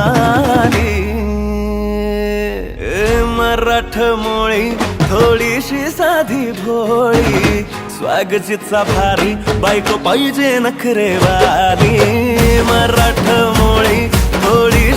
आली. मराठमोळी थोडीशी साधी भोळी, स्वागतीचा भारी बायको पाहिजे नखरेवाली. मराठमोळी थोडी